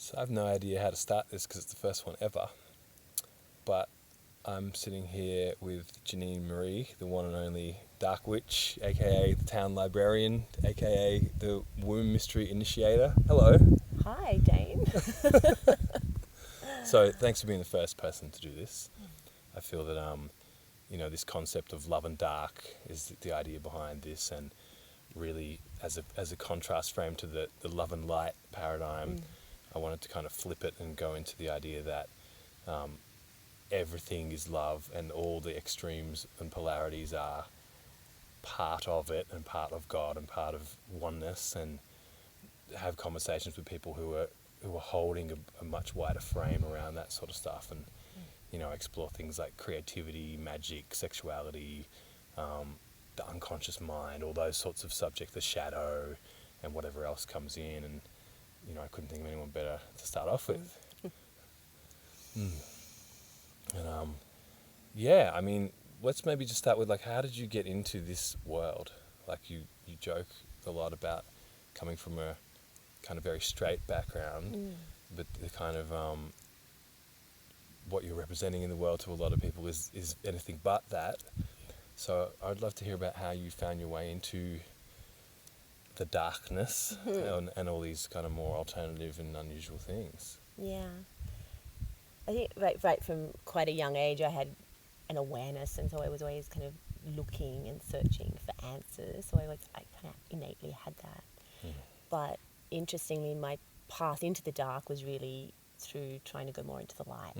So I have no idea how to start this because it's the first one ever. But I'm sitting here with Janine Maree, the one and only Dark Witch, aka the Town Librarian, aka the Womb Mystery Initiator. Hello. Hi, Dane. So thanks for being the first person to do this. I feel that this concept of love and dark is the idea behind this, and really as a contrast frame to the love and light paradigm, I wanted to kind of flip it and go into the idea that everything is love, and all the extremes and polarities are part of it and part of God and part of oneness, and have conversations with people who are holding a much wider frame around that sort of stuff, and explore things like creativity, magic, sexuality, the unconscious mind, all those sorts of subjects, the shadow, and whatever else comes in. And I couldn't think of anyone better to start off with. And let's maybe just start with, like, how did you get into this world? Like, you joke a lot about coming from a kind of very straight background, but the kind of what you're representing in the world to a lot of people is anything but that. So I'd love to hear about how you found your way into the darkness and all these kind of more alternative and unusual things. Yeah. I think right from quite a young age I had an awareness, and so I was always kind of looking and searching for answers. So I kind of innately had that. But interestingly, my path into the dark was really through trying to go more into the light.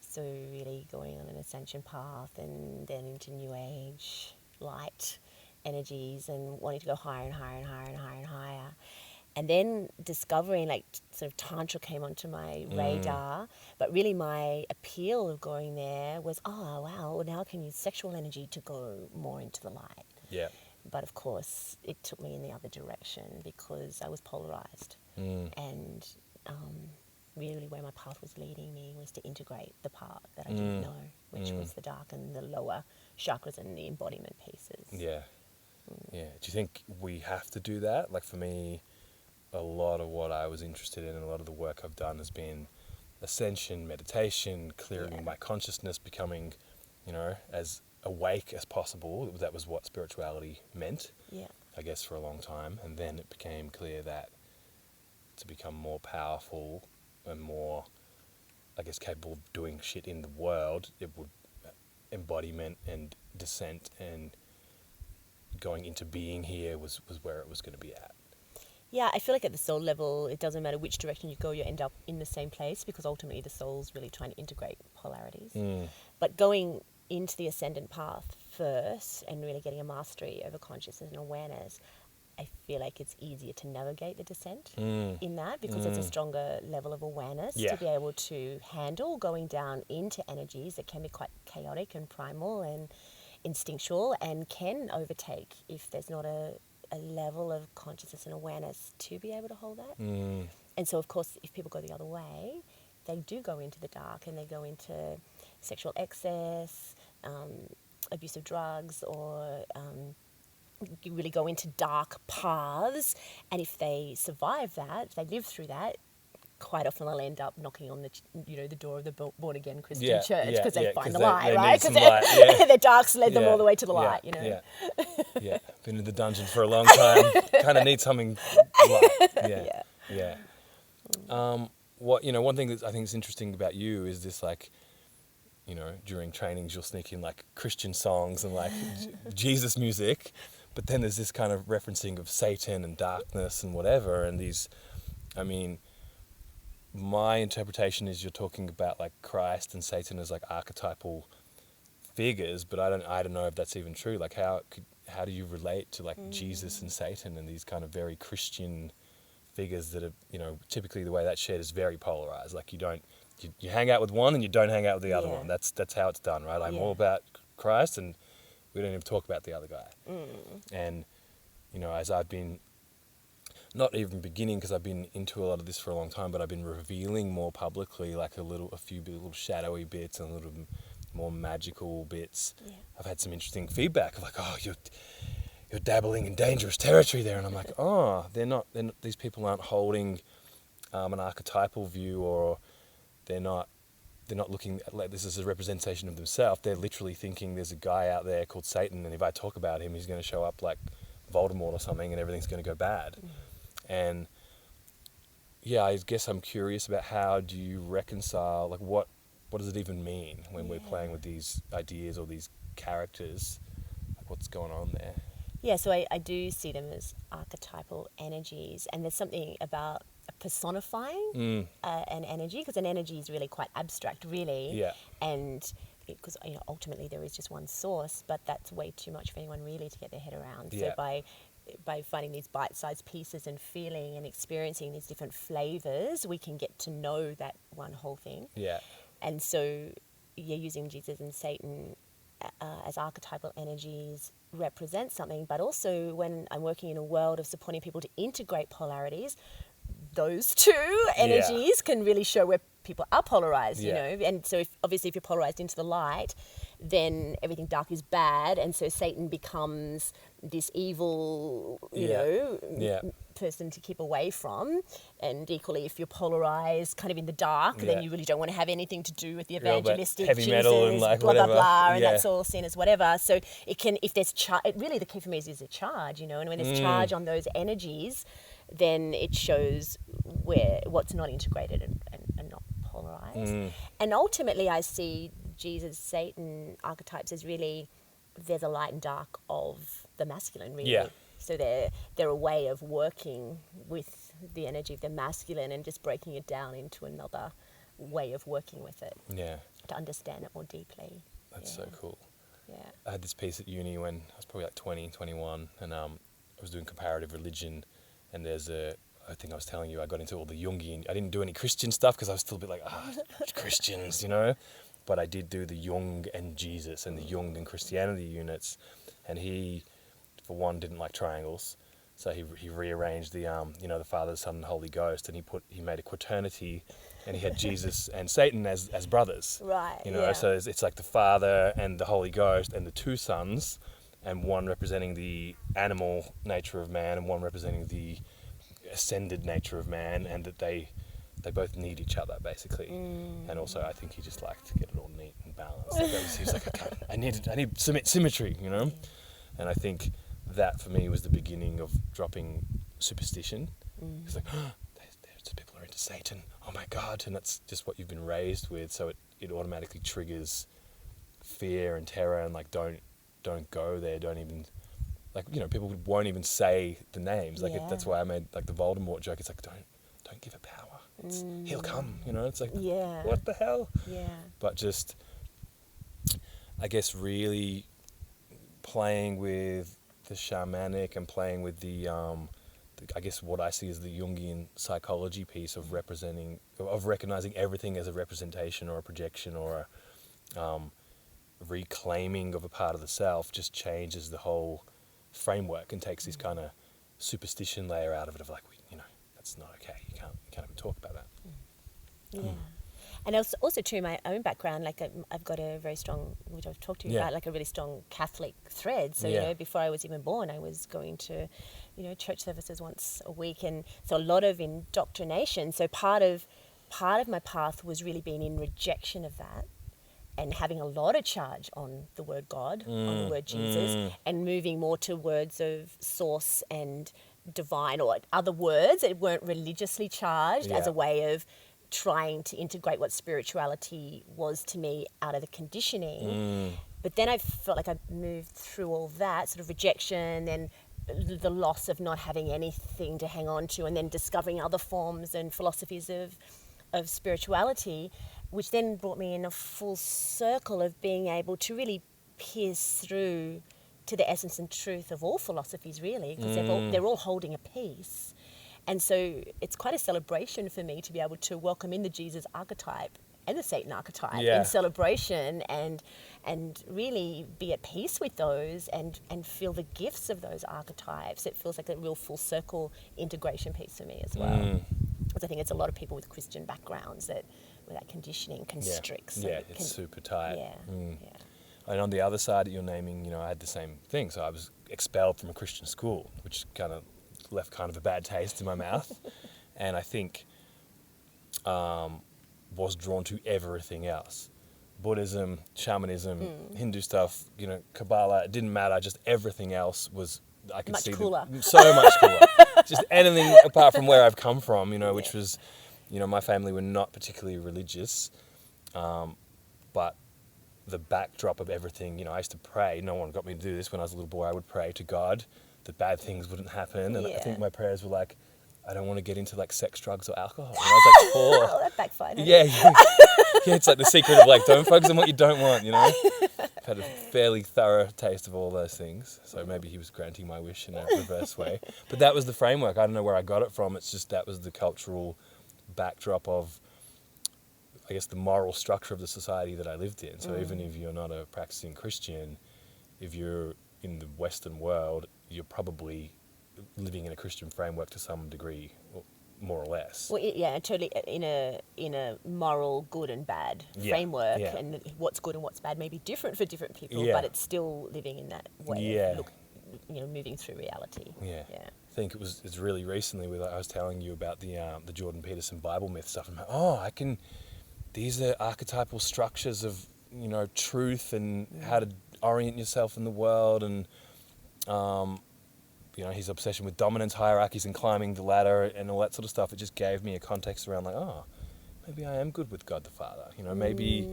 So really going on an ascension path, and then into New Age, light energies, and wanting to go higher and higher and higher and higher and higher. And then discovering, like, sort of Tantra came onto my radar, but really my appeal of going there was, oh, wow, now I can use sexual energy to go more into the light. Yeah. But of course, it took me in the other direction because I was polarized. And really where my path was leading me was to integrate the part that I didn't know, which was the dark and the lower chakras and the embodiment pieces. Yeah. Yeah. Do you think we have to do that? Like, for me, a lot of what I was interested in and a lot of the work I've done has been ascension, meditation, clearing my consciousness, becoming, as awake as possible. That was what spirituality meant, I guess, for a long time. And then it became clear that to become more powerful and more, I guess, capable of doing shit in the world, it would embodiment and descent and going into being here was where it was going to be at. Yeah, I feel like at the soul level, it doesn't matter which direction you go, you end up in the same place, because ultimately the soul's really trying to integrate polarities. But going into the ascendant path first and really getting a mastery over consciousness and awareness, I feel like it's easier to navigate the descent in that, because there's a stronger level of awareness to be able to handle going down into energies that can be quite chaotic and primal and instinctual, and can overtake if there's not a level of consciousness and awareness to be able to hold that. And so, of course, if people go the other way, they do go into the dark, and they go into sexual excess, abuse of drugs, or you really go into dark paths. And if they survive that, if they live through that, quite often they'll end up knocking on the door of the born again Christian church, because they find the light, right? Because their dark's led them all the way to the light, Been in the dungeon for a long time. Kind of need something light. One thing that I think is interesting about you is this, like, during trainings you'll sneak in, like, Christian songs and, like, Jesus music, but then there's this kind of referencing of Satan and darkness and whatever, and these, my interpretation is you're talking about, like, Christ and Satan as, like, archetypal figures, but I don't know if that's even true. Like, how do you relate to, like, Jesus and Satan and these kind of very Christian figures that are, typically the way that's shared is very polarized. Like, you hang out with one and you don't hang out with the other one. That's how it's done, right? I'm all about Christ, and we don't even talk about the other guy. And as I've been, not even beginning, because I've been into a lot of this for a long time, but I've been revealing more publicly, like a few little shadowy bits and a little more magical bits. I've had some interesting feedback of, like, oh, you're dabbling in dangerous territory there, and I'm like, oh, they're not. These people aren't holding an archetypal view, or they're not looking at like this as a representation of themselves. They're literally thinking there's a guy out there called Satan, and if I talk about him, he's going to show up like Voldemort or something, and everything's going to go bad. And yeah, I guess I'm curious about how do you reconcile, like what does it even mean when we're playing with these ideas or these characters? Like what's going on there? Yeah, so I do see them as archetypal energies, and there's something about personifying an energy, because an energy is really quite abstract, really. Yeah. And because ultimately there is just one source, but that's way too much for anyone really to get their head around. Yeah. So by finding these bite-sized pieces and feeling and experiencing these different flavors, we can get to know that one whole thing. Yeah. And so you're using Jesus and Satan as archetypal energies represent something, but also when I'm working in a world of supporting people to integrate polarities, those two energies can really show where people are polarized, you know. And so if you're polarized into the light, then everything dark is bad, and so Satan becomes this evil, you know, person to keep away from. And equally, if you're polarized kind of in the dark, then you really don't want to have anything to do with the evangelistic heavy metal and like blah, whatever. blah, blah, and that's all seen as whatever. So it can, if there's really the key for me is a charge, you know, and when there's charge on those energies, then it shows what's not integrated and not polarized. And ultimately I see Jesus, Satan archetypes as really, they're the light and dark of the masculine, really. Yeah. So they're a way of working with the energy of the masculine and just breaking it down into another way of working with it. Yeah. To understand it more deeply. That's so cool. Yeah. I had this piece at uni when I was probably like 20, 21, and I was doing comparative religion, and I think I was telling you, I got into all the Jungian. I didn't do any Christian stuff because I was still a bit like, Christians, you know? But I did do the Jung and Jesus and the Jung and Christianity units. And he, for one, didn't like triangles. So he rearranged the, the Father, Son, and Holy Ghost, and he made a quaternity, and he had Jesus and Satan as brothers. Right, You know, so it's like the Father and the Holy Ghost and the two sons, and one representing the animal nature of man and one representing the ascended nature of man, and that they both need each other basically. And also I think he just liked to get it all neat and balanced. He was like, I need symmetry, you know. And I think that for me was the beginning of dropping superstition. It's like, there's people who are into Satan, oh my God. And that's just what you've been raised with, so it automatically triggers fear and terror, and like don't go there, don't even, like, you know, people won't even say the names. Like that's why I made like the Voldemort joke. It's like, don't give it power. He'll come, you know. It's like, what the hell? Yeah. But just, I guess, really playing with the shamanic and playing with the I guess what I see as the Jungian psychology piece of recognizing everything as a representation or a projection or a reclaiming of a part of the self, just changes the whole framework and takes this kind of superstition layer out of it of like, that's not okay. You can't even talk about that. Yeah. And also too, my own background, like I've got a very strong, which I've talked to you about, like a really strong Catholic thread. So, you know, before I was even born, I was going to, church services once a week. And so a lot of indoctrination. So part of my path was really being in rejection of that and having a lot of charge on the word God, on the word Jesus, and moving more to words of source and divine or other words that weren't religiously charged as a way of trying to integrate what spirituality was to me out of the conditioning. But then I felt like I moved through all that sort of rejection and the loss of not having anything to hang on to, and then discovering other forms and philosophies of spirituality, which then brought me in a full circle of being able to really pierce through to the essence and truth of all philosophies, really, because they're all holding a piece. And so it's quite a celebration for me to be able to welcome in the Jesus archetype and the Satan archetype in celebration and really be at peace with those and feel the gifts of those archetypes. It feels like a real full circle integration piece for me as well. Because I think it's a lot of people with Christian backgrounds where that conditioning constricts. It's super tight. And on the other side that you're naming, I had the same thing. So I was expelled from a Christian school, which kind of left kind of a bad taste in my mouth. And I think was drawn to everything else. Buddhism, shamanism, Hindu stuff, Kabbalah, it didn't matter. Just everything else was, I could Much see cooler. So much cooler. Just anything apart from where I've come from, which was, my family were not particularly religious, but the backdrop of everything, I used to pray. No one got me to do this when I was a little boy. I would pray to God that bad things wouldn't happen. And I think my prayers were like, I don't want to get into like sex, drugs or alcohol. And I was like 4. Oh, that backfired. Yeah, it's like the secret of like, don't focus on what you don't want, I've had a fairly thorough taste of all those things. So maybe he was granting my wish in a reverse way. But that was the framework. I don't know where I got it from. It's just that was the cultural backdrop of, I guess, the moral structure of the society that I lived in. So even if you're not a practicing Christian, if you're in the Western world, you're probably living in a Christian framework to some degree, more or less. Well, yeah, totally in a moral good and bad framework, and what's good and what's bad may be different for different people, but it's still living in that way of moving through reality. Yeah. I think it's really recently where I was telling you about the Jordan Peterson Bible myth stuff. I'm like, these are archetypal structures of, truth and how to orient yourself in the world, and his obsession with dominance hierarchies and climbing the ladder and all that sort of stuff. It just gave me a context around like, maybe I am good with God the Father. Maybe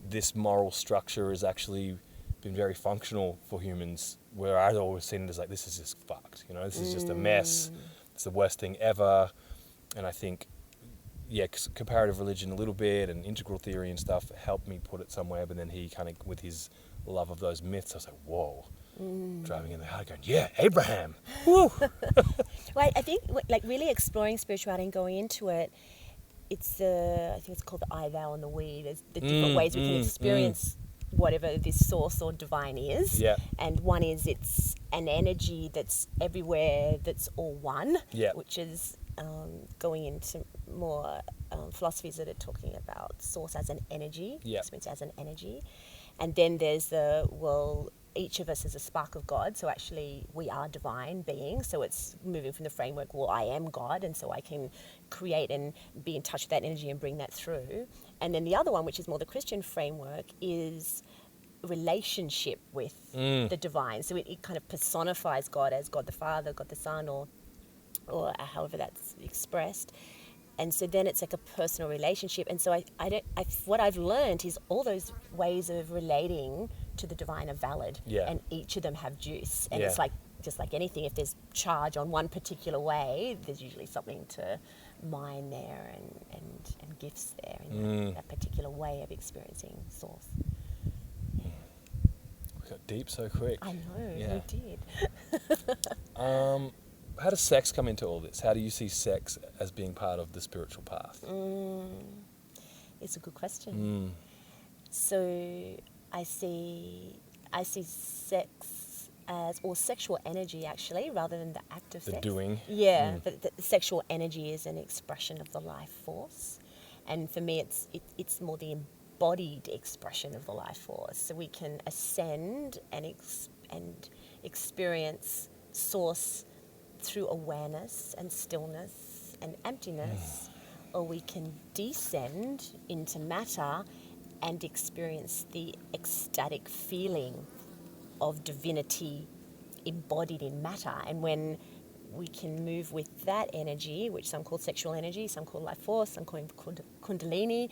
this moral structure has actually been very functional for humans, where I'd always seen it as like, this is just fucked. This is just a mess. It's the worst thing ever. And I think, comparative religion a little bit and integral theory and stuff helped me put it somewhere. But then he kind of, with his love of those myths, I was like, whoa. Driving in the car going, Abraham. Woo. Well, I think like really exploring spirituality and going into it, I think it's called the I, thou, and the we. There's the different ways we can experience whatever this source or divine is. Yeah. And one is it's an energy that's everywhere, that's all one, which is going into more philosophies that are talking about source as an energy, experience as an energy. And then there's each of us is a spark of God, so actually we are divine beings, so it's moving from the framework, I am God, and so I can create and be in touch with that energy and bring that through. And then the other one, which is more the Christian framework, is relationship with the divine. So it kind of personifies God as God the Father, God the Son, or however that's expressed. And so then it's like a personal relationship. And so what I've learned is all those ways of relating to the divine are valid. Yeah. And each of them have juice. And it's like, just like anything, if there's charge on one particular way, there's usually something to mine there and gifts there in that particular way of experiencing source. Yeah. We got deep so quick. I know, we did. How does sex come into all this? How do you see sex as being part of the spiritual path? It's a good question. So I see sex as, or sexual energy actually, rather than the act of sex. The doing. Yeah, but the sexual energy is an expression of the life force. And for me, it's more the embodied expression of the life force. So we can ascend and experience source through awareness and stillness and emptiness, or we can descend into matter and experience the ecstatic feeling of divinity embodied in matter. And when we can move with that energy, which some call sexual energy, some call life force, some call kundalini,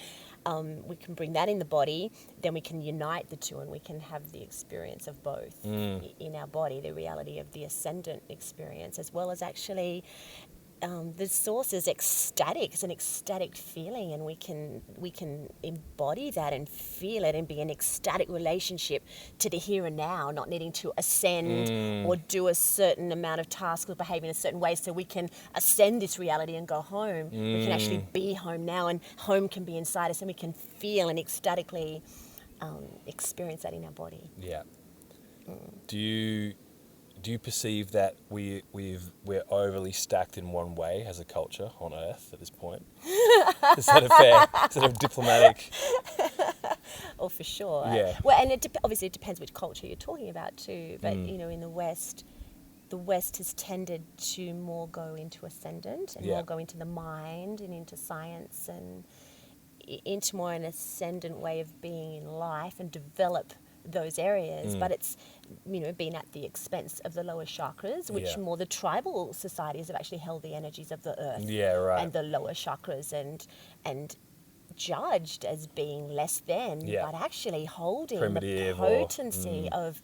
we can bring that in the body, then we can unite the two and we can have the experience of both in our body, the reality of the ascendant experience, as well as actually the source is ecstatic. It's an ecstatic feeling, and we can embody that and feel it and be in ecstatic relationship to the here and now, not needing to ascend or do a certain amount of tasks or behave in a certain way so we can ascend this reality and go home. We can actually be home now, and home can be inside us, and we can feel and ecstatically experience that in our body. Yeah. Do you perceive that we're overly stacked in one way as a culture on Earth at this point? Is that a fair, sort of diplomatic? Oh, for sure. Yeah. Well, and obviously it depends which culture you're talking about too. But in the West, the West has tended to more go into ascendant and more go into the mind and into science and into more an ascendant way of being in life and develop those areas, but it's, you know, been at the expense of the lower chakras, which more the tribal societies have actually held the energies of the earth and the lower chakras and judged as being less than, but actually holding primitive the potency of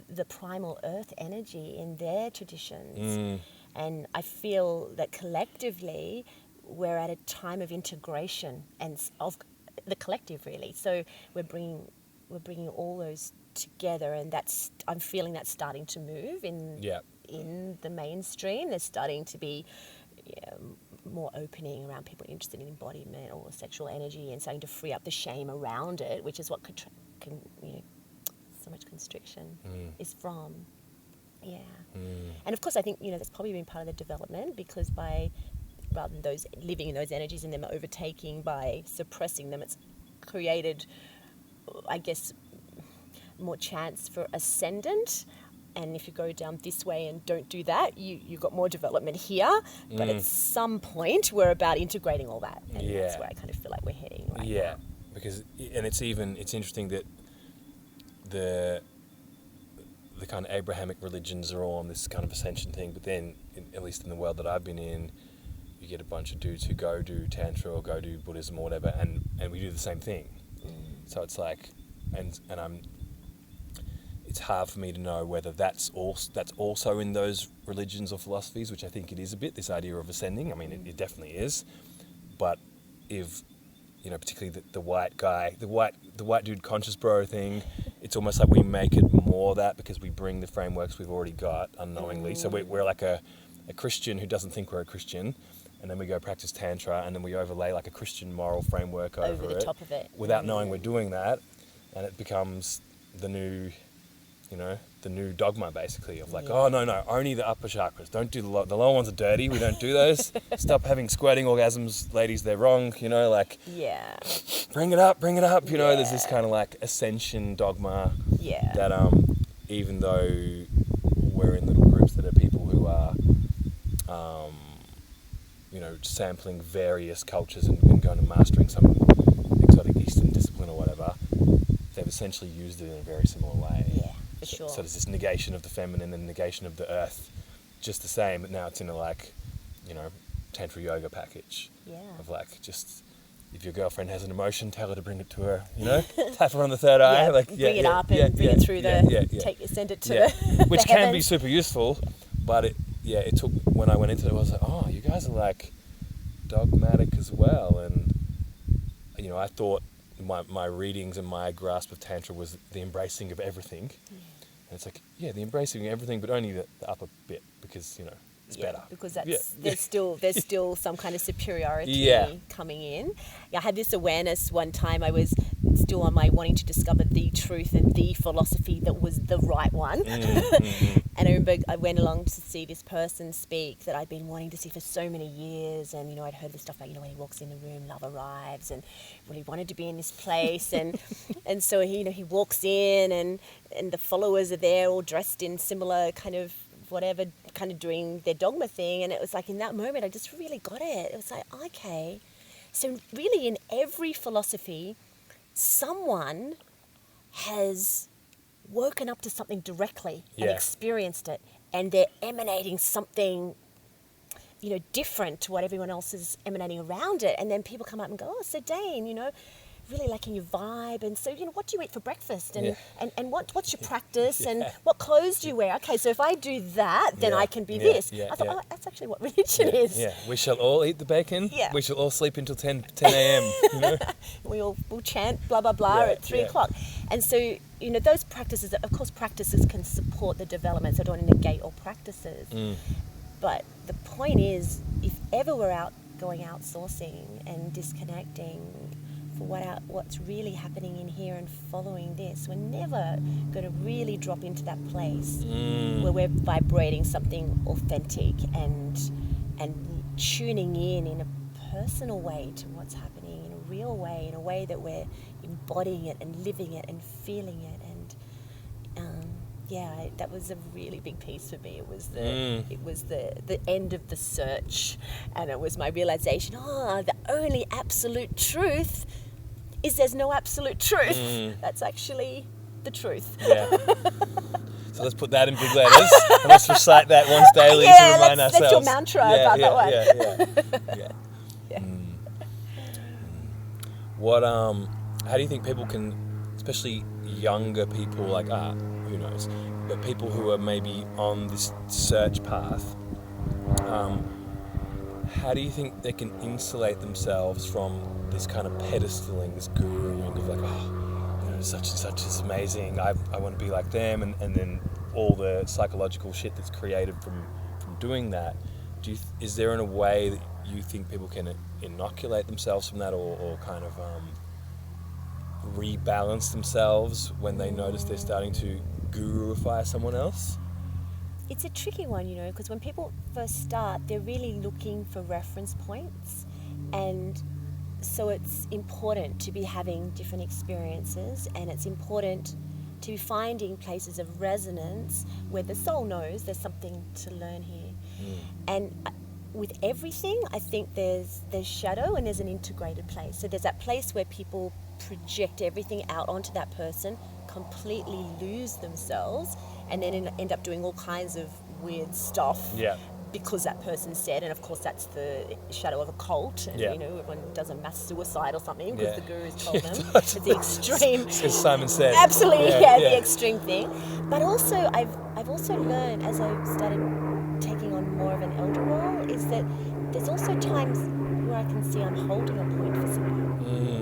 the primal earth energy in their traditions. And I feel that collectively we're at a time of integration and of the collective, really. So we're bringing all those together, and I'm feeling that's starting to move in the mainstream. There's starting to be more opening around people interested in embodiment or sexual energy, and starting to free up the shame around it, which is what can so much constriction is from. And of course I think that's probably been part of the development, because rather than those living in those energies and them overtaking by suppressing them, it's created, I guess, more chance for ascendant. And if you go down this way and don't do that, you've got more development here. But at some point, we're about integrating all that. And that's where I kind of feel like we're heading right now. Because, and it's interesting that the kind of Abrahamic religions are all on this kind of ascension thing, but then, at least in the world that I've been in, you get a bunch of dudes who go do Tantra or go do Buddhism or whatever, and we do the same thing. So it's like, it's hard for me to know whether that's also in those religions or philosophies, which I think it is a bit, this idea of ascending. I mean, it definitely is. But if, particularly the white guy, the white dude conscious bro thing, it's almost like we make it more that because we bring the frameworks we've already got unknowingly. So we're like a Christian who doesn't think we're a Christian, and then we go practice Tantra, and then we overlay like a Christian moral framework over the top of it. Without knowing we're doing that, and it becomes the new dogma, basically, of like, oh, no, only the upper chakras. Don't do the lower ones are dirty. We don't do those. Stop having squirting orgasms, ladies, they're wrong, bring it up, there's this kind of like ascension dogma that, even though we're in little groups that are people who are, sampling various cultures and going and mastering some exotic Eastern discipline or whatever, they've essentially used it in a very similar way. For sure. So there's this negation of the feminine and negation of the earth, just the same, but now it's in a Tantra yoga package. Of like, just, if your girlfriend has an emotion, tell her to bring it to her, tap her on the third eye. Bring it up and bring it through send it to which can be super useful, but it took, when I went into it, I was like, oh, you guys are like dogmatic as well. And, I thought my readings and my grasp of Tantra was the embracing of everything. And it's like, the embracing of everything, but only the upper bit, because, it's better. Because there's still some kind of superiority coming in. I had this awareness one time. I was still on my wanting to discover the truth and the philosophy that was the right one. And I remember I went along to see this person speak that I'd been wanting to see for so many years. And, I'd heard this stuff like, when he walks in the room, love arrives, and he wanted to be in this place. And so, he walks in and the followers are there all dressed in similar kind of whatever, kind of doing their dogma thing. And it was like, in that moment, I just really got it. It was like, okay. So really in every philosophy, someone has woken up to something directly and experienced it, and they're emanating something, different to what everyone else is emanating around it. And then people come up and go, oh, so Dane, really liking your vibe, and so what do you eat for breakfast, and what's your practice, and what clothes do you wear? Okay, so if I do that, then I can be this. I thought, oh, that's actually what religion is. We shall all eat the bacon. We shall all sleep until 10 a.m. We'll chant blah blah blah at 3 o'clock. And so those practices, of course, practices can support the development, so I don't want to negate all practices. But the point is, if ever we're going outsourcing and disconnecting for what's really happening in here and following this, we're never going to really drop into that place where we're vibrating something authentic and tuning in a personal way to what's happening, in a real way, in a way that we're embodying it and living it and feeling it. And that was a really big piece for me. It was the end of the search, and it was my realization, the only absolute truth is there's no absolute truth. That's actually the truth. Yeah. So let's put that in big letters and let's recite that once daily to remind ourselves. Let's do a mantra about that one. Yeah. What how do you think people can, especially younger people, like who knows, but people who are maybe on this search path, how do you think they can insulate themselves from this kind of pedestaling, this guruing of like, such and such is amazing, I want to be like them, and then all the psychological shit that's created from doing that? Is there in a way that you think people can inoculate themselves from that, or kind of rebalance themselves when they notice they're starting to guruify someone else? It's a tricky one, because when people first start, they're really looking for reference points, and so it's important to be having different experiences, and it's important to be finding places of resonance where the soul knows there's something to learn here. And with everything, I think there's shadow and there's an integrated place. So there's that place where people project everything out onto that person, completely lose themselves, and then end up doing all kinds of weird stuff because that person said. And of course that's the shadow of a cult, and everyone does a mass suicide or something because the gurus told them. It's the extreme, because Simon said, absolutely, the extreme thing. But also I've also learned, as I've started taking on more of an elder role, is that there's also times where I can see I'm holding a point for someone.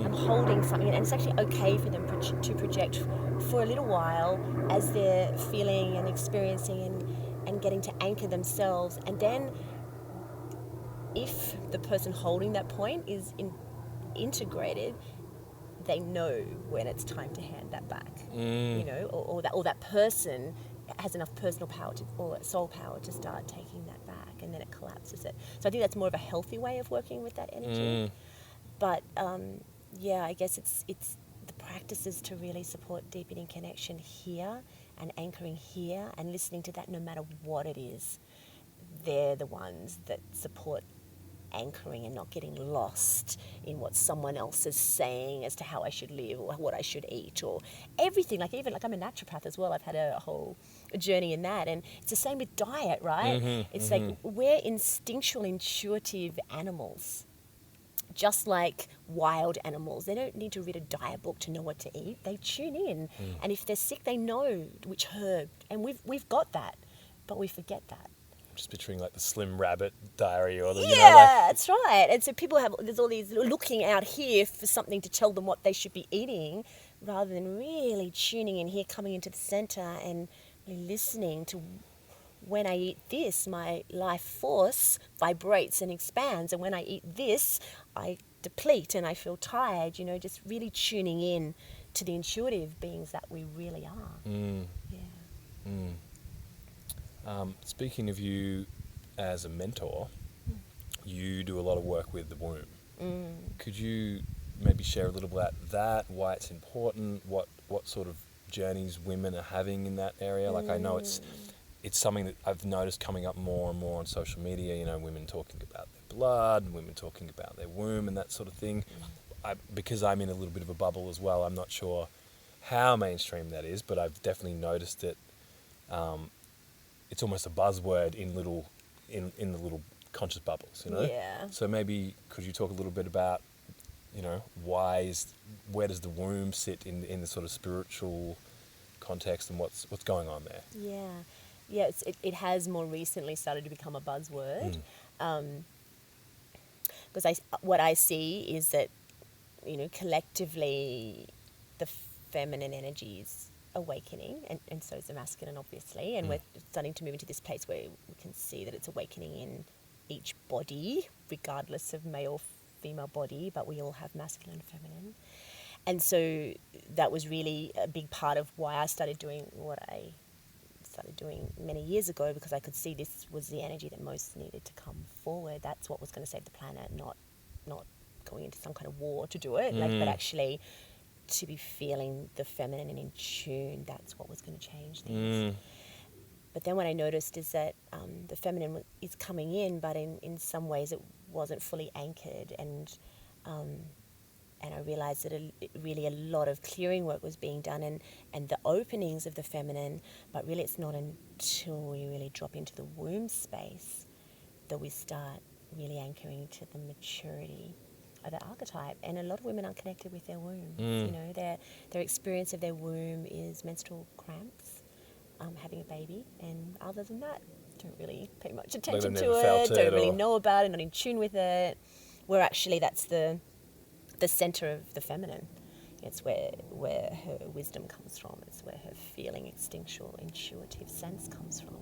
I'm holding something, and it's actually okay for them to project for a little while as they're feeling and experiencing and getting to anchor themselves. And then if the person holding that point is integrated, they know when it's time to hand that back, or that person has enough personal power or soul power to start taking that back, and then it collapses it. So I think that's more of a healthy way of working with that energy. But I guess it's the practices to really support deepening connection here and anchoring here and listening to that no matter what it is. They're the ones that support anchoring and not getting lost in what someone else is saying as to how I should live or what I should eat or everything. Even I'm a naturopath as well. I've had a whole journey in that, and it's the same with diet, right? It's like we're instinctual, intuitive animals, just like wild animals. They don't need to read a diet book to know what to eat. They tune in, and if they're sick, they know which herb, and we've got that, but we forget that. Just picturing like the Slim Rabbit diary or the that's right. And so people there's all these looking out here for something to tell them what they should be eating, rather than really tuning in here, coming into the center and really listening to, when I eat this, my life force vibrates and expands, and when I eat this, I deplete and I feel tired. Just really tuning in to the intuitive beings that we really are. Speaking of you as a mentor, you do a lot of work with the womb. Could you maybe share a little about that, why it's important, what sort of journeys women are having in that area? I know it's something that I've noticed coming up more and more on social media, women talking about their blood, and women talking about their womb and that sort of thing. Because I'm in a little bit of a bubble as well, I'm not sure how mainstream that is, but I've definitely noticed that it's almost a buzzword in the little conscious bubbles, Yeah. So maybe could you talk a little bit about, where does the womb sit in the sort of spiritual context, and what's going on there? Yeah, it has more recently started to become a buzzword, because what I see is that, collectively the feminine energy is awakening, and so is the masculine, obviously, and we're starting to move into this place where we can see that it's awakening in each body, regardless of male, female body, but we all have masculine and feminine. And so that was really a big part of why I started doing what I started doing many years ago, because I could see this was the energy that most needed to come forward. That's what was going to save the planet, not going into some kind of war to do it, but actually to be feeling the feminine and in tune, that's what was going to change things. But then what I noticed is that the feminine is coming in, but in some ways it wasn't fully anchored, and I realized that really a lot of clearing work was being done, and the openings of the feminine, but really it's not until we really drop into the womb space that we start really anchoring to the maturity of the archetype. And a lot of women aren't connected with their womb. You know, their experience of their womb is menstrual cramps, having a baby, and other than that, don't really pay much attention to it, don't really know about it, not in tune with it, where actually that's the center of the feminine. It's where her wisdom comes from. It's where her feeling, intuitive sense comes from.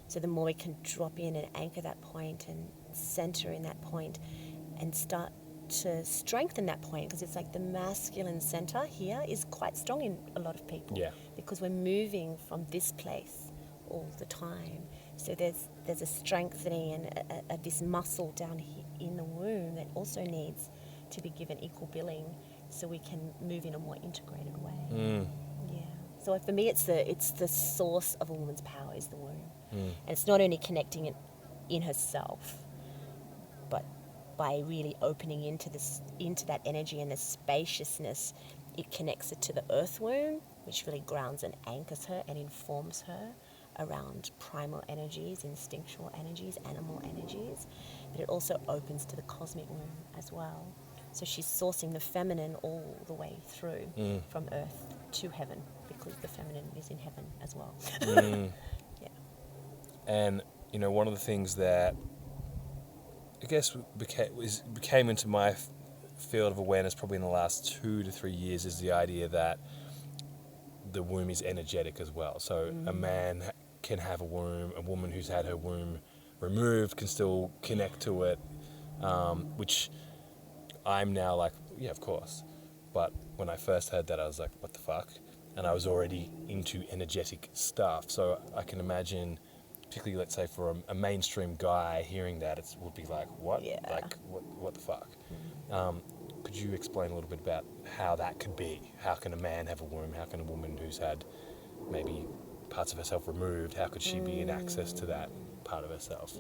So the more we can drop in and anchor that point and center in that point and start to strengthen that point, because it's like the masculine center here is quite strong in a lot of people, because we're moving from this place all the time. So there's a strengthening and this muscle down here in the womb that also needs to be given equal billing, so we can move in a more integrated way. So for me, it's the source of a woman's power is the womb, and it's not only connecting it in herself, but by really opening into that energy and the spaciousness, it connects it to the earth womb, which really grounds and anchors her and informs her around primal energies, instinctual energies, animal energies, but it also opens to the cosmic womb as well. So she's sourcing the feminine all the way through, from earth to heaven, because the feminine is in heaven as well. And, you know, one of the things that I guess became into my field of awareness probably in the last 2 to 3 years is the idea that the womb is energetic as well. So a man can have a womb, a woman who's had her womb removed can still connect to it, which I'm now like, yeah, of course. But when I first heard that, I was like, what the fuck? And I was already into energetic stuff. So I can imagine, particularly, let's say, for a mainstream guy hearing that, it would be like, what? Yeah. Like, what the fuck? Could you explain a little bit about how that could be? How can a man have a womb? How can a woman who's had maybe parts of herself removed, how could she be in access to that part of herself?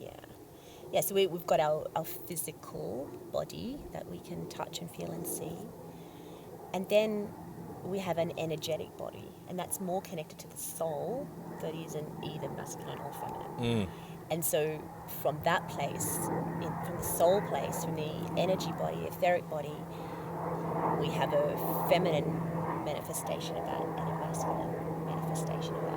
Yeah, so we've got our physical body that we can touch and feel and see. And then we have an energetic body, and that's more connected to the soul, that isn't either masculine or feminine. And so from that place, from the soul place, from the energy body, etheric body, we have a feminine manifestation of that and a masculine manifestation of that.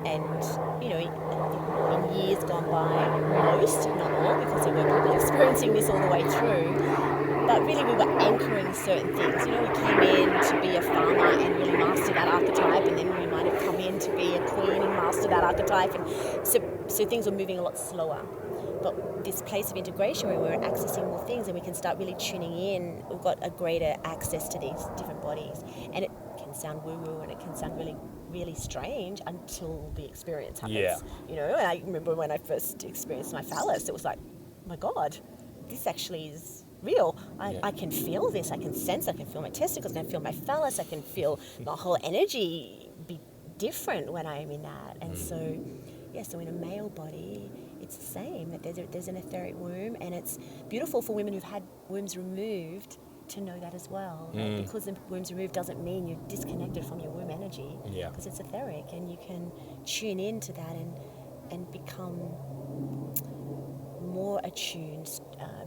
And, you know, in years gone by, most, not all, because there were people experiencing this all the way through, but really we were anchoring certain things. You know, we came in to be a farmer and really master that archetype, and then we might have come in to be a queen and master that archetype, and so things were moving a lot slower. But this place of integration where we're accessing more things and we can start really tuning in, we've got a greater access to these different bodies. And it can sound woo-woo and it can sound really, really strange until the experience happens. Yeah. You know, and I remember when I first experienced my phallus, it was like, oh my God, this actually is real. I can feel this, I can sense, I can feel my testicles, I can feel my phallus, I can feel my whole energy be different when I'm in that. And so in a male body, it's the same, that there's an etheric womb, and it's beautiful for women who've had wombs removed to know that as well. That because the womb's removed doesn't mean you're disconnected from your womb energy, because it's etheric, and you can tune into that and become more attuned,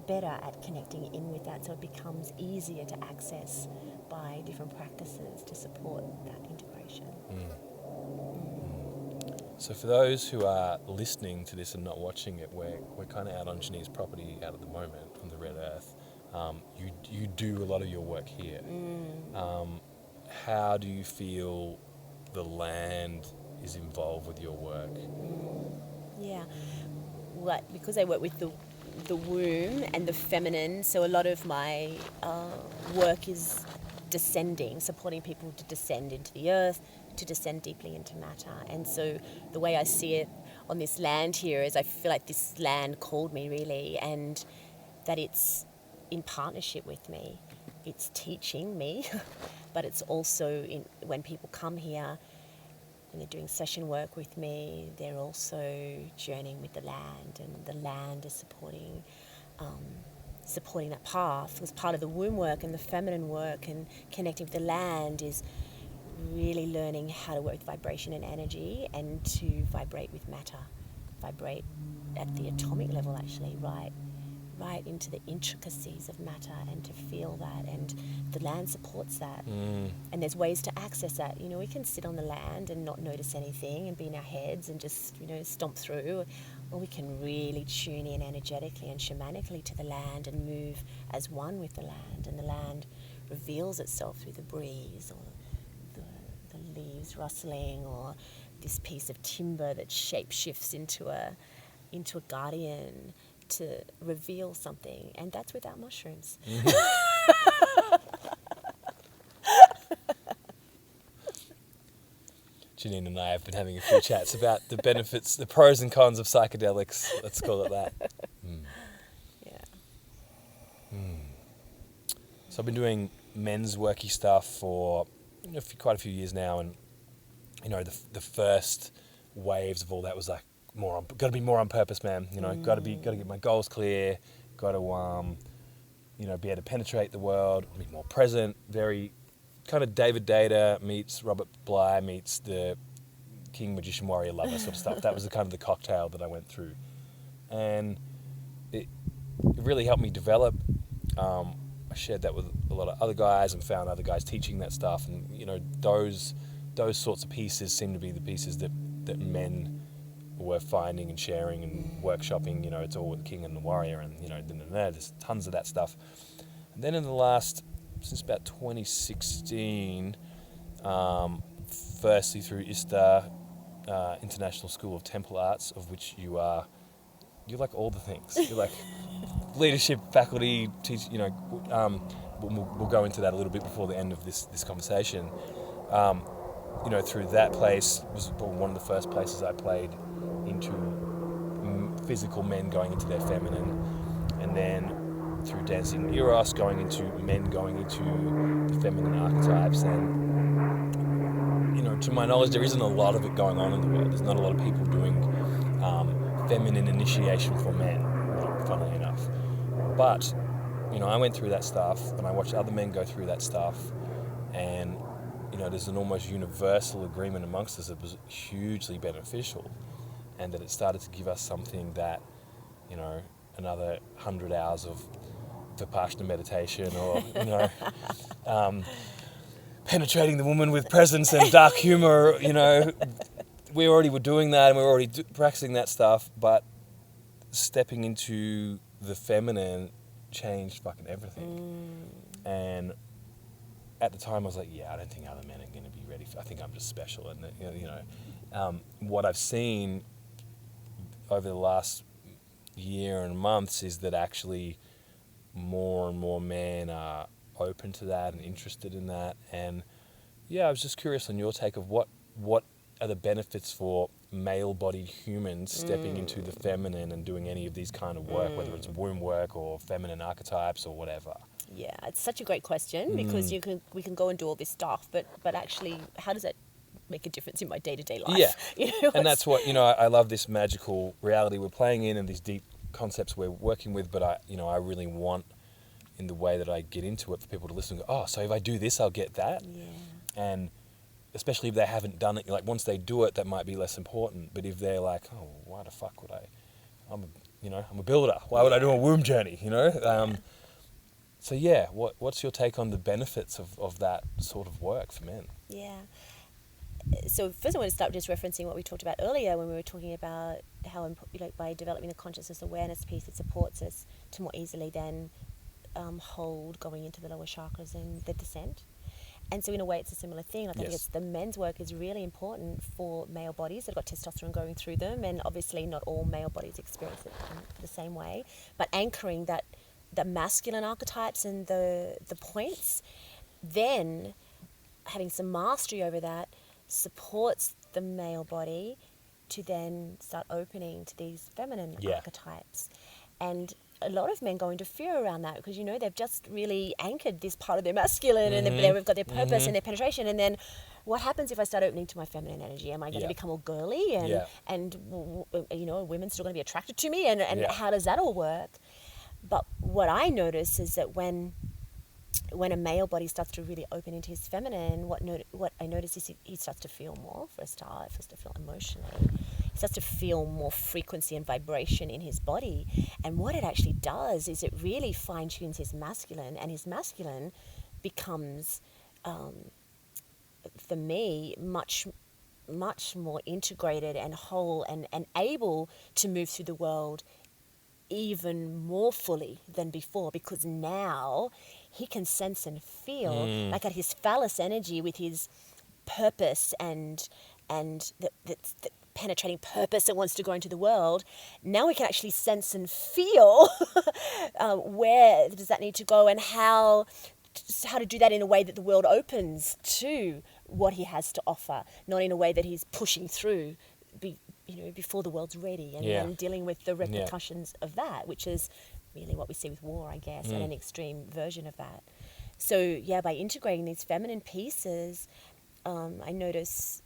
better at connecting in with that, so it becomes easier to access by different practices to support that integration. So for those who are listening to this and not watching it, we're kind of out on Janine's property out at the moment on the Red Earth. You do a lot of your work here. How do you feel the land is involved with your work? Yeah, well, because I work with the womb and the feminine, so a lot of my work is descending, supporting people to descend into the earth, to descend deeply into matter. And so the way I see it on this land here is I feel like this land called me really, and that it's in partnership with me. It's teaching me, but it's also when people come here and they're doing session work with me, they're also journeying with the land, and the land is supporting that path. Because part of the womb work and the feminine work and connecting with the land is really learning how to work with vibration and energy, and to vibrate with matter, vibrate at the atomic level, actually, right into the intricacies of matter, and to feel that, and the land supports that. And there's ways to access that. We can sit on the land and not notice anything and be in our heads and just stomp through, or we can really tune in energetically and shamanically to the land and move as one with the land, and the land reveals itself through the breeze, or the leaves rustling, or this piece of timber that shape shifts into a guardian to reveal something, and that's without mushrooms. Janine and I have been having a few chats about the benefits, the pros and cons of psychedelics. Let's call it that. Yeah. So I've been doing men's worky stuff for quite a few years now, and the first waves of all that was like, got to be more on purpose, man. Got to get my goals clear. Got to be able to penetrate the world, be more present. Very kind of David Data meets Robert Bly meets the King, Magician, Warrior, Lover sort of stuff. That was the kind of the cocktail that I went through, and it really helped me develop. I shared that with a lot of other guys and found other guys teaching that stuff, and those sorts of pieces seem to be the pieces that men were finding and sharing and workshopping. It's all with the King and the Warrior, and there's tons of that stuff. And then since about 2016, firstly through ISTA, International School of Temple Arts, of which you're like all the things. You're like leadership, faculty, teach. We'll go into that a little bit before the end of this conversation. Through that place was one of the first places I played into physical men going into their feminine, and then through dancing Eros going into men going into the feminine archetypes. And to my knowledge, there isn't a lot of it going on in the world. There's not a lot of people doing feminine initiation for men, funnily enough. But I went through that stuff, and I watched other men go through that stuff, and there's an almost universal agreement amongst us that was hugely beneficial, and that it started to give us something that, another 100 hours of Vipassana meditation, or, penetrating the woman with presence and dark humor, we already were doing that, and we were already practicing that stuff, but stepping into the feminine changed fucking everything. And at the time I was like, I don't think other men are going to be ready I think I'm just special. And what I've seen over the last year and months is that actually more and more men are open to that and interested in that. And I was just curious on your take of what are the benefits for male-bodied humans stepping into the feminine and doing any of these kind of work, whether it's womb work or feminine archetypes or whatever. Yeah, it's such a great question, because we can go and do all this stuff, but actually, how does that make a difference in my day-to-day life? Yeah, and that's what, I love this magical reality we're playing in and these deep concepts we're working with, but I really want, in the way that I get into it, for people to listen and go, so if I do this, I'll get that. Yeah. And especially if they haven't done it, like once they do it, that might be less important. But if they're like, why the fuck would I? I'm a builder. Why would I do a womb journey? So what's your take on the benefits of that sort of work for men? Yeah. So first I want to start just referencing what we talked about earlier when we were talking about how by developing the consciousness awareness piece, it supports us to more easily then hold going into the lower chakras and the descent. And so in a way it's a similar thing. I think it's the men's work is really important for male bodies that have got testosterone going through them, and obviously not all male bodies experience it in the same way, but anchoring the masculine archetypes and the points, then having some mastery over that supports the male body to then start opening to these feminine archetypes. And a lot of men go into fear around that because, you know, they've just really anchored this part of their masculine and they've got their purpose and their penetration. And then what happens if I start opening to my feminine energy? Am I going to become all girly? And you know, are women still going to be attracted to me? And how does that all work? But what I notice is that when a male body starts to really open into his feminine, what I notice is he starts to feel more, for a start. He starts to feel emotionally. He starts to feel more frequency and vibration in his body. And what it actually does is it really fine-tunes his masculine, and his masculine becomes, for me, much more integrated and whole and able to move through the world even more fully than before, because now he can sense and feel like at his phallus energy with his purpose and the penetrating purpose that wants to go into the world. Now we can actually sense and feel where does that need to go and how to do that in a way that the world opens to what he has to offer, not in a way that he's pushing through before the world's ready, and then dealing with the repercussions of that, which is really what we see with war, I guess, and an extreme version of that. So by integrating these feminine pieces, I notice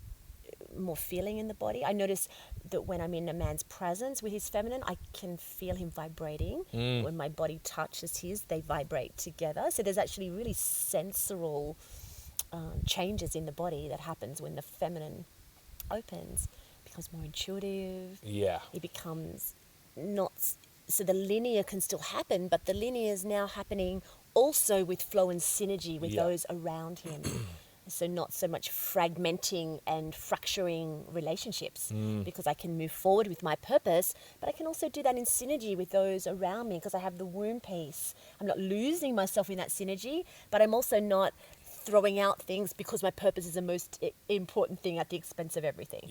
more feeling in the body. I notice that when I'm in a man's presence with his feminine, I can feel him vibrating. When my body touches his, they vibrate together. So there's actually really sensorial changes in the body that happens when the feminine opens. Becomes more intuitive. It becomes not, so the linear can still happen, but the linear is now happening also with flow and synergy with those around him. So not so much fragmenting and fracturing relationships, because I can move forward with my purpose, but I can also do that in synergy with those around me because I have the womb piece. I'm not losing myself in that synergy, but I'm also not throwing out things because my purpose is the most important thing at the expense of everything.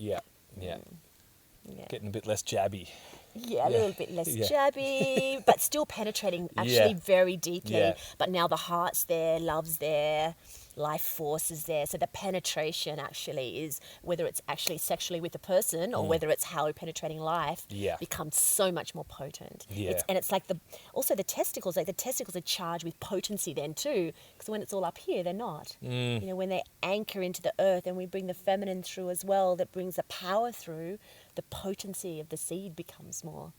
Getting a bit less jabby. A little bit less jabby, but still penetrating actually very deeply. But now the heart's there, love's there, life force is there. So the penetration actually is, whether it's actually sexually with the person or whether it's how we're penetrating life, becomes so much more potent. It's like also the testicles, like the testicles are charged with potency then too, because when it's all up here, they're not. You know, when they anchor into the earth and we bring the feminine through as well, that brings the power through, the potency of the seed becomes more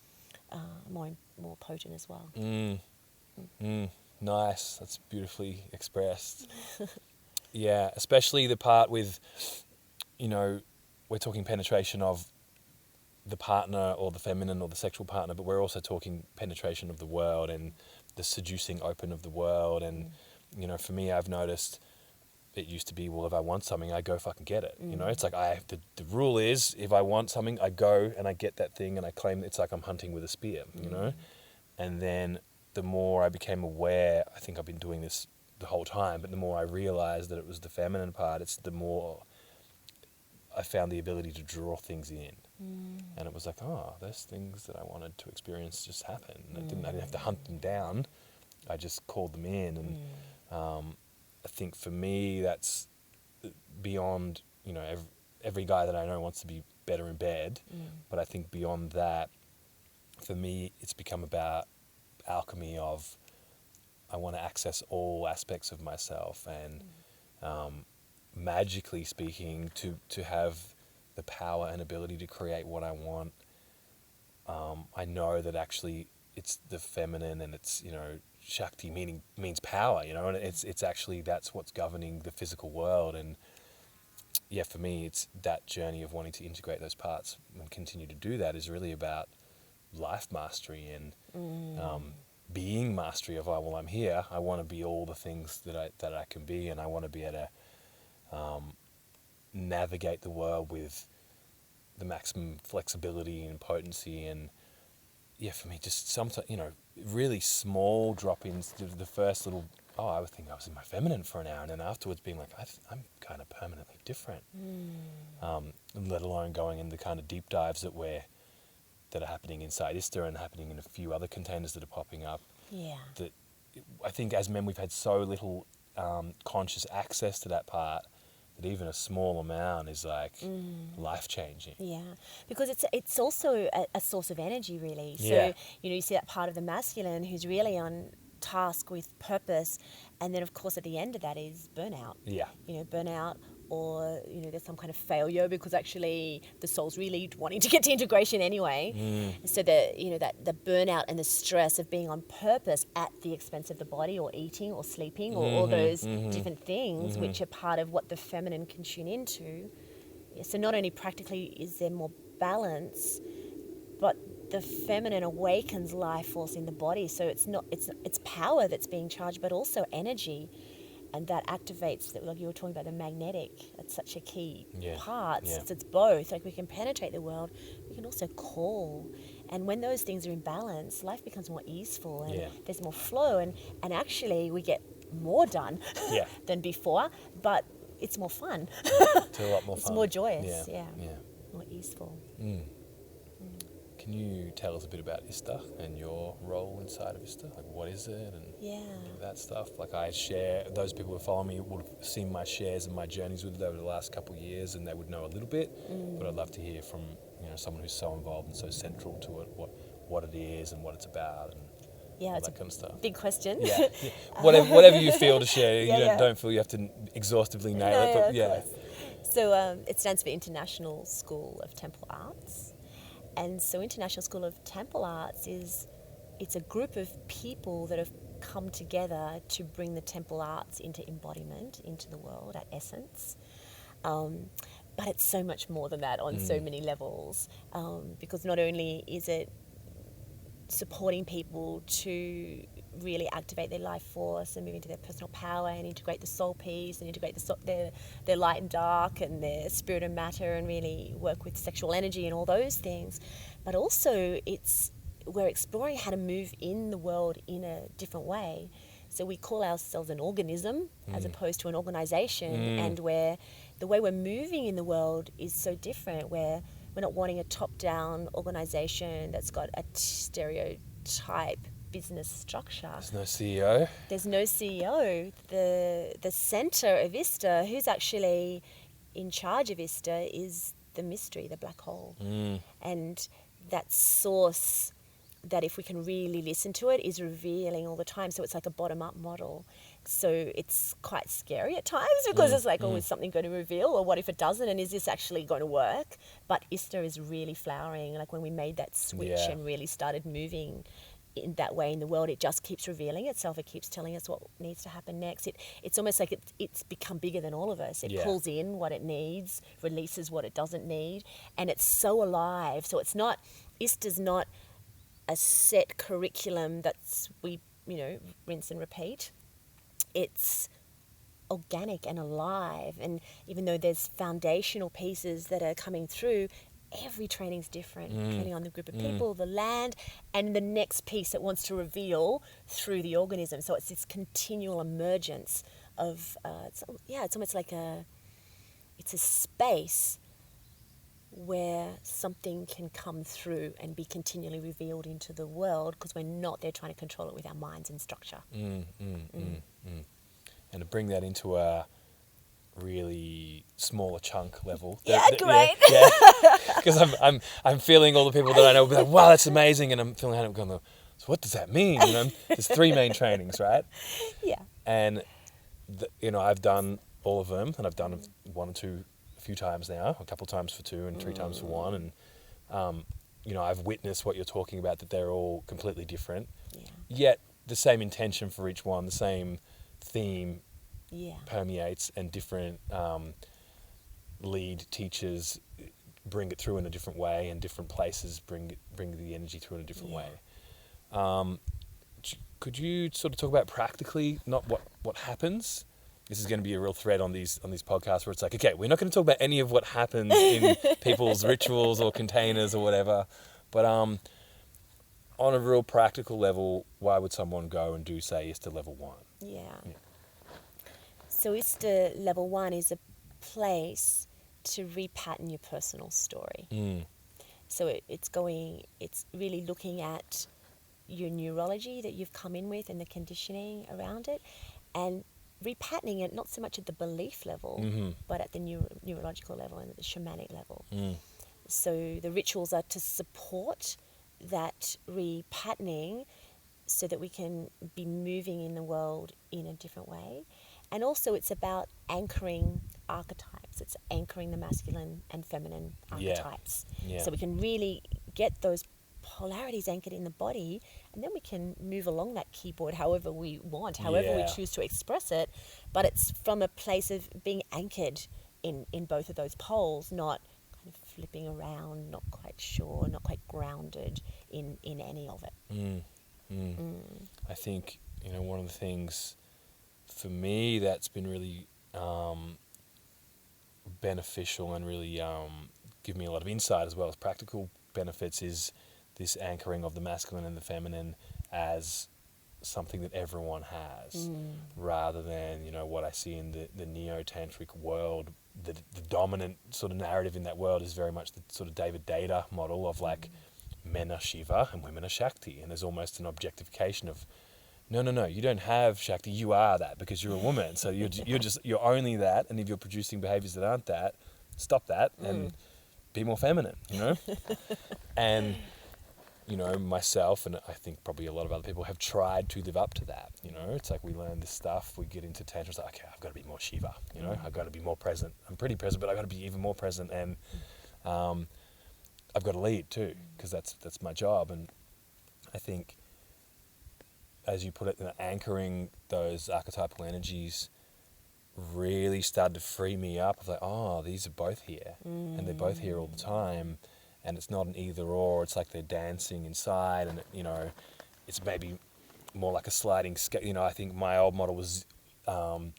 potent as well. Nice. That's beautifully expressed. Especially the part with, you know, we're talking penetration of the partner or the feminine or the sexual partner, but we're also talking penetration of the world and the seducing open of the world. And, you know, for me, I've noticed it used to be, well, if I want something, I go fucking get it. You know, it's like the rule is, if I want something, I go and I get that thing and I claim it's like I'm hunting with a spear, you know? And then the more I became aware, I think I've been doing this the whole time, but the more I realized that it was the feminine part, it's the more I found the ability to draw things in. And it was like, oh, those things that I wanted to experience just happened. I didn't have to hunt them down. I just called them in. And I think for me, that's beyond, you know, every guy that I know wants to be better in bed. But I think beyond that, for me, it's become about alchemy of, I want to access all aspects of myself and magically speaking, to have the power and ability to create what I want. I know that actually it's the feminine, and it's, you know, Shakti means power, you know, and it's actually, that's what's governing the physical world. And for me, it's that journey of wanting to integrate those parts and continue to do that is really about life mastery and being mastery of, well, I'm here, I want to be all the things that I can be, and I want to be able to navigate the world with the maximum flexibility and potency. And for me, just sometimes, you know, really small drop-ins, the first little, I would think I was in my feminine for an hour, and then afterwards being like, I'm kind of permanently different. Let alone going into kind of deep dives that are happening inside ISTA and happening in a few other containers that are popping up. That I think as men we've had so little conscious access to that part that even a small amount is like life-changing. Yeah, because it's also a source of energy, really. So, Yeah. you see that part of the masculine who's really on task with purpose, and then of course at the end of that is burnout. Yeah. Burnout, or there's some kind of failure because actually the soul's really wanting to get to integration anyway. So that the burnout and the stress of being on purpose at the expense of the body, or eating or sleeping, or all those different things which are part of what the feminine can tune into. So not only practically is there more balance, but the feminine awakens life force in the body. So it's power that's being charged, but also energy, and that activates, like you were talking about, the magnetic. That's such a key part. Yeah. So it's both. Like, we can penetrate the world, we can also call. And when those things are in balance, life becomes more easeful, and there's more flow, and actually we get more done than before, but it's more fun. It's a lot more fun. It's more joyous, Yeah. more easeful. Can you tell us a bit about ISTA and your role inside of ISTA? Like, what is it, and that stuff? Like, I share, those people who follow me would have seen my shares and my journeys with it over the last couple of years, and they would know a little bit, but I'd love to hear from someone who's so involved and so central to it, what it is and what it's about, and all it's that kind of stuff. Big question. Yeah. Whatever you feel to share. You don't feel you have to exhaustively nail it, but of course. So it stands for International School of Temple Arts. And so International School of Temple Arts it's a group of people that have come together to bring the temple arts into embodiment, into the world at essence. But it's so much more than that on so many levels, because not only is it supporting people to really activate their life force and move into their personal power and integrate the soul piece and integrate their light and dark and their spirit and matter, and really work with sexual energy and all those things, but also we're exploring how to move in the world in a different way. So we call ourselves an organism as opposed to an organization, and where the way we're moving in the world is so different, where we're not wanting a top-down organization that's got a stereotype business structure. There's no CEO. There's no CEO. The center of ISTA, who's actually in charge of ISTA, is the mystery, the black hole. And that source that, if we can really listen to it, is revealing all the time. So it's like a bottom-up model. So it's quite scary at times, because it's like, is something going to reveal, or what if it doesn't, and is this actually going to work? But ISTA is really flowering. Like, when we made that switch and really started moving in that way in the world, it just keeps revealing itself. It keeps telling us what needs to happen next. It's almost like it's become bigger than all of us. It pulls in what it needs, releases what it doesn't need, and it's so alive. So it's not, ISTA's not a set curriculum that's we rinse and repeat. It's organic and alive, and even though there's foundational pieces that are coming through, every training's different, depending on the group of people, the land, and the next piece that wants to reveal through the organism. So it's this continual emergence of it's almost like it's a space where something can come through and be continually revealed into the world, because we're not there trying to control it with our minds and structure. And to bring that into a really smaller chunk level. Great. Because I'm feeling all the people that I know will be like, wow, that's amazing, and I'm feeling going, so what does that mean? There's 3 main trainings, right? Yeah. And I've done all of them, and I've done 1 or 2 a few times now, a couple of times for 2 and 3 times for 1, and I've witnessed what you're talking about, that they're all completely different, yet the same intention for each one, the same theme permeates, and different lead teachers bring it through in a different way, and different places bring the energy through in a different way. Could you sort of talk about practically, not what happens? This is going to be a real thread on these podcasts, where it's like, okay, we're not going to talk about any of what happens in people's rituals or containers or whatever, but on a real practical level, why would someone go and do, say, ISTA level 1? Yeah. So ISTA level 1 is a place to repattern your personal story. So it's really looking at your neurology that you've come in with and the conditioning around it, and repatterning it not so much at the belief level, Mm-hmm. but at the neurological level and at the shamanic level. Mm. So the rituals are to support that repatterning so that we can be moving in the world in a different way. And also it's about anchoring archetypes. It's anchoring the masculine and feminine archetypes. Yeah. So we can really get those polarities anchored in the body, and then we can move along that keyboard however we want, however we choose to express it. But it's from a place of being anchored in both of those poles, not kind of flipping around, not quite sure, not quite grounded in any of it. I think, one of the things for me that's been really beneficial and really give me a lot of insight as well as practical benefits is this anchoring of the masculine and the feminine as something that everyone has, rather than, what I see in the neo-tantric world. The dominant sort of narrative in that world is very much the sort of David Data model of like men are Shiva and women are Shakti, and there's almost an objectification of no, you don't have Shakti, you are that because you're a woman, so you're only that, and if you're producing behaviors that aren't that, stop that and be more feminine, and myself and I think probably a lot of other people have tried to live up to that. It's like we learn this stuff, we get into tantra, it's like, okay, I've got to be more Shiva, I've got to be more present. I'm pretty present, but I've got to be even more present, and I've got to lead too, because that's my job. And I think, as you put it, anchoring those archetypal energies really started to free me up of like, oh, these are both here, and they're both here all the time. And it's not an either or, it's like they're dancing inside, and it's maybe more like a sliding scale. I think my old model was kind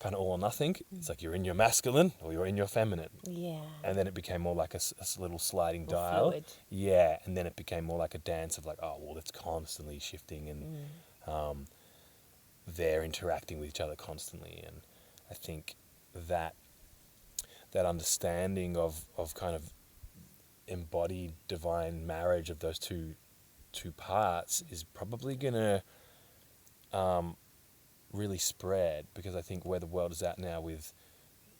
of all or nothing. It's like you're in your masculine or you're in your feminine. Yeah. And then it became more like a little sliding More dial. fluid. Yeah, and then it became more like a dance of like, oh, well, it's constantly shifting, and they're interacting with each other constantly. And I think that understanding of kind of embodied divine marriage of those two parts is probably gonna really spread, because I think where the world is at now with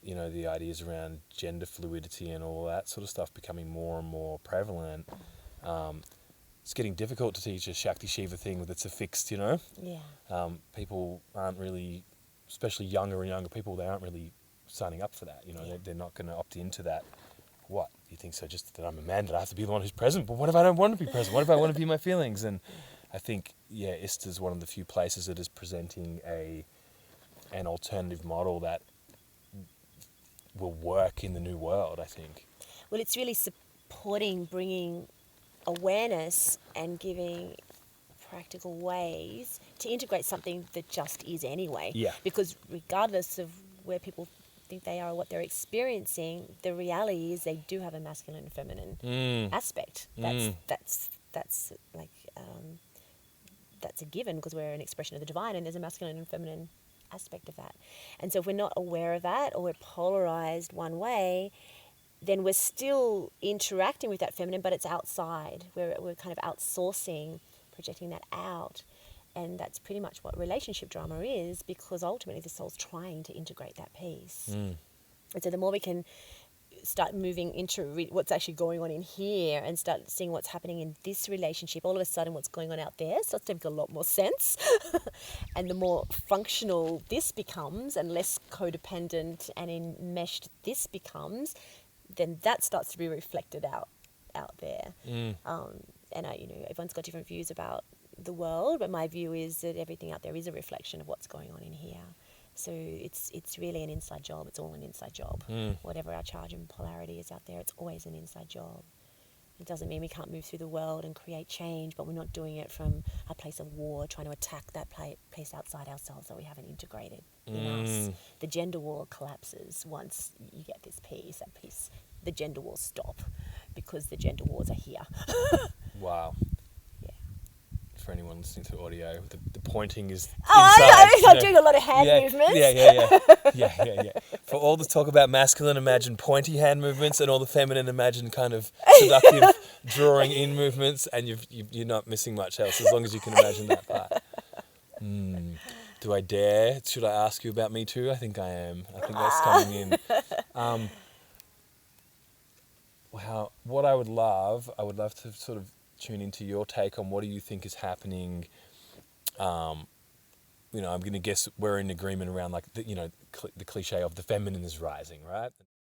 the ideas around gender fluidity and all that sort of stuff becoming more and more prevalent, it's getting difficult to teach a Shakti Shiva thing that's a fixed, Yeah. People aren't really, especially younger and younger people, they aren't really signing up for that. They're not going to opt into that. What? You think so just that I'm a man, that I have to be the one who's present? But what if I don't want to be present? What if I want to be my feelings? And I think, ISTA's one of the few places that is presenting an alternative model that will work in the new world, I think. Well, it's really supporting, bringing awareness and giving practical ways to integrate something that just is anyway. Yeah. Because regardless of where people think they are or what they're experiencing, the reality is they do have a masculine and feminine aspect. That's like that's a given, because we're an expression of the divine, and there's a masculine and feminine aspect of that. And so if we're not aware of that, or we're polarized one way, then we're still interacting with that feminine, but it's outside. We're kind of outsourcing, projecting that out. And that's pretty much what relationship drama is, because ultimately the soul's trying to integrate that piece. And so the more we can start moving into what's actually going on in here and start seeing what's happening in this relationship, all of a sudden what's going on out there starts to make a lot more sense. And the more functional this becomes and less codependent and enmeshed this becomes, then that starts to be reflected out there. And everyone's got different views about the world, but my view is that everything out there is a reflection of what's going on in here. So it's really an inside job. It's all an inside job. Whatever our charge and polarity is out there, it's always an inside job. It doesn't mean we can't move through the world and create change, but we're not doing it from a place of war, trying to attack that place outside ourselves that we haven't integrated in us. The gender war collapses once you get this piece. That piece, the gender wars stop, because the gender wars are here. Wow. Yeah. For anyone listening to audio, the pointing is inside. I'm doing a lot of hand movements. Yeah. For all the talk about masculine, imagine pointy hand movements, and all the feminine, imagine kind of seductive drawing in movements, and you're not missing much else, as long as you can imagine that part. Do I dare? Should I ask you about Me Too? I think I am. I think that's coming in. Wow. What I would love to sort of tune into your take on what do you think is happening. I'm going to guess we're in agreement around like the cliche of the feminine is rising, right?